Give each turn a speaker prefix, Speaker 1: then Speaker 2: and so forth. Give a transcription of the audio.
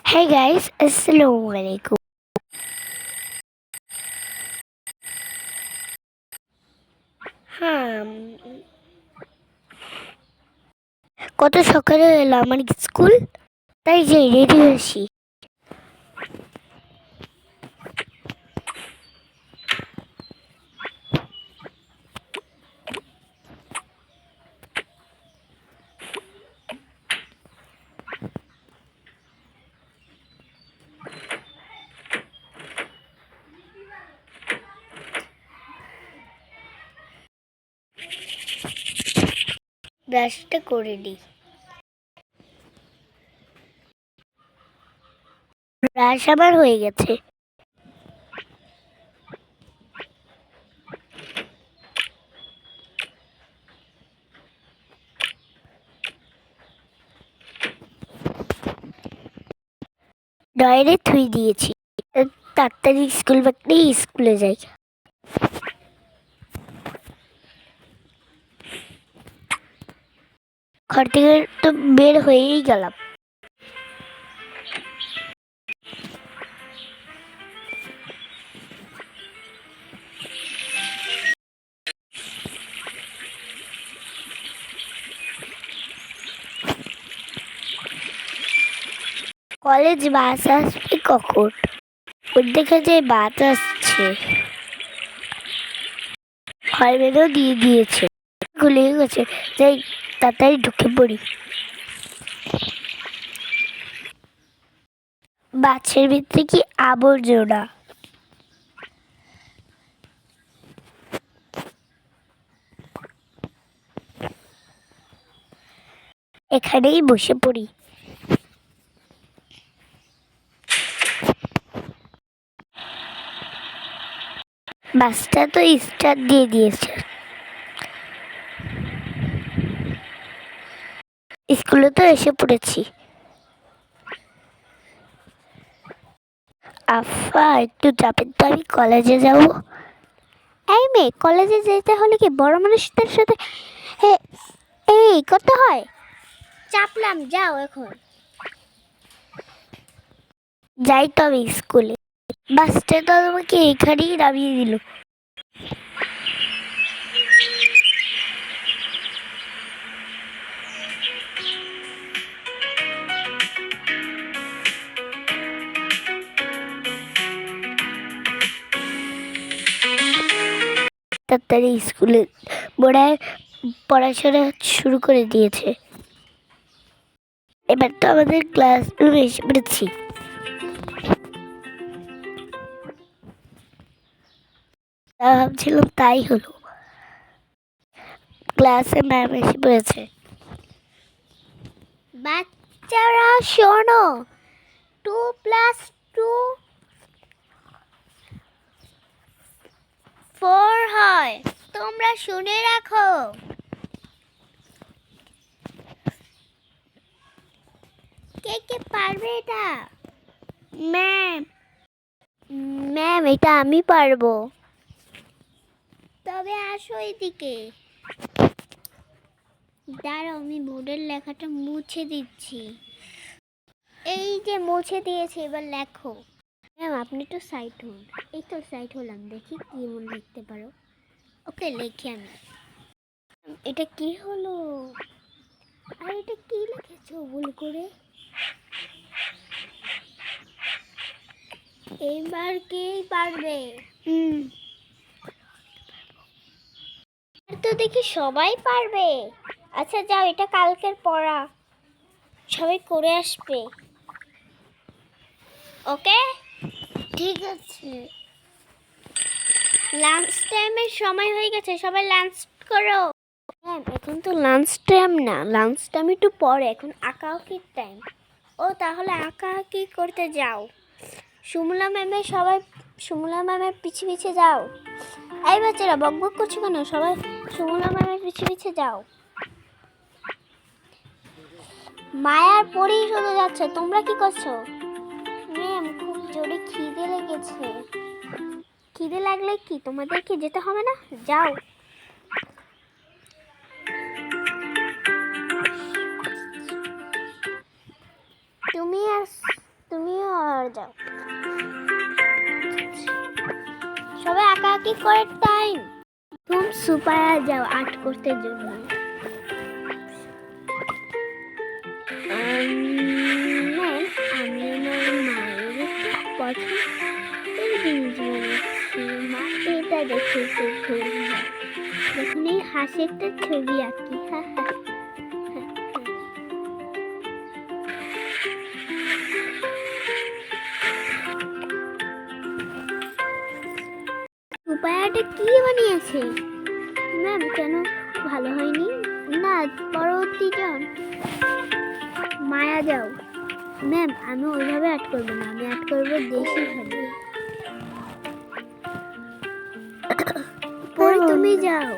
Speaker 1: Hey guys, Assalamualaikum. হ্যাঁ কত সকালে এলো আমার স্কুল, তাই যে রেডি হয়েছি। ব্রাশটা করে নিই। ব্রাশ আমার হয়ে গেছে। ডয়ারে থুই দিয়েছি, তাড়াতাড়ি স্কুল ব্যাগ নিয়ে স্কুলে যাই। ঘর থেকে তো বের হয়েই গেলাম। কলেজ বাস আসবে কখন? ওর দেখে যে বাস আসছে, হলম্যানও দিয়ে দিয়েছে, খুলে গেছে। যাই তাড়াতাড়ি ঢুকে পড়ি। বাসের ভিতরে কি আবর্জনা! এখানেই বসে পড়ি। বাসটা তো স্টার্ট দিয়ে দিয়েছে। স্কুলে তো এসে পড়েছি। আফা, একটু যাবেন তো, আমি কলেজে যাব। এই মেয়ে, কলেজে যেতে হলে কি বড় মানুষদের সাথে এই করতে হয়? চাপলাম, যাও এখন। যাই তো আমি স্কুলে। বাসটা তো আমাকে এখানেই নামিয়ে দিল। তাড়াতাড়ি স্কুলে বোড়ায় পড়াশোনা শুরু করে দিয়েছে। এবার তো আমাদের ক্লাসরুমে এসে পড়েছি। ভাবছিলাম তাই হলো, ক্লাসে ম্যাম এসে পড়েছে। বাচ্চারা শোনো, 2+2 4 হয়, তোমরা শুনে রাখো। কে কে পারবে এটা? ম্যাম, ম্যাম এটা আমি পারবো। তবে আসো এদিকে। দাঁড়াও, আমি বোর্ডের লেখাটা মুছে দিচ্ছি। এই যে মুছে দিয়েছি, এবার লেখো। ম্যাম আপনি একটু সাইড হন। এই তো সাইড হলাম, দেখি কি মনে লিখতে পারো। ওকে, লিখি আমি। এটা কি হলো? আর এটা কি লিখেছো ভুল করে? এবার কে পারবে? আর তো দেখি সবাই পারবে। আচ্ছা যাও, এটা কালকের পড়া, সবাই করে আসবে। ওকে, ঠিক আছে। লাঞ্চ টাইমের সময় হয়ে গেছে, সবাই লাঞ্চ করো। ম্যাম এখন তো লাঞ্চ টাইম না, লাঞ্চ টাইম একটু পরে, এখন আঁকাআঁকির টাইম। ও তাহলে আঁকাআঁকি করতে যাও। সুমলা ম্যামের পিছে পিছে যাও। এই বাচ্চারা বকবক করছো কেন? সবাই সুমলা ম্যামের পিছে পিছে যাও। মায়ার পরেই শুধু যাচ্ছে, তোমরা কি করছো? ম্যাম খুব জোরে খিদে লেগেছে। খিদে লাগলে কি তোমাদেরকে যেতে হবে না? যাও। তুমিও আর যাও। সবাই আঁকাআঁকি করে টাইম। তুমি সুপায়া যাও আর্ট করতে জন্য। ম্যাম, আমি আমার মায়ের একটু পছন্দের জিনিস বানাচ্ছি। মা এটা দেখে খুব যখন এই হাসিটা ছবি আঁকি। হ্যাঁ হ্যাঁ। উপায়টা কি বানিয়েছে ম্যাম? কেন ভালো হয়নি? না, পরবর্তী জন মায়া যাও। ম্যাম, আমি ওইভাবে অ্যাড করবো না, আমি অ্যাড করবো দেশি ভাবে। পরে তুমি যাও।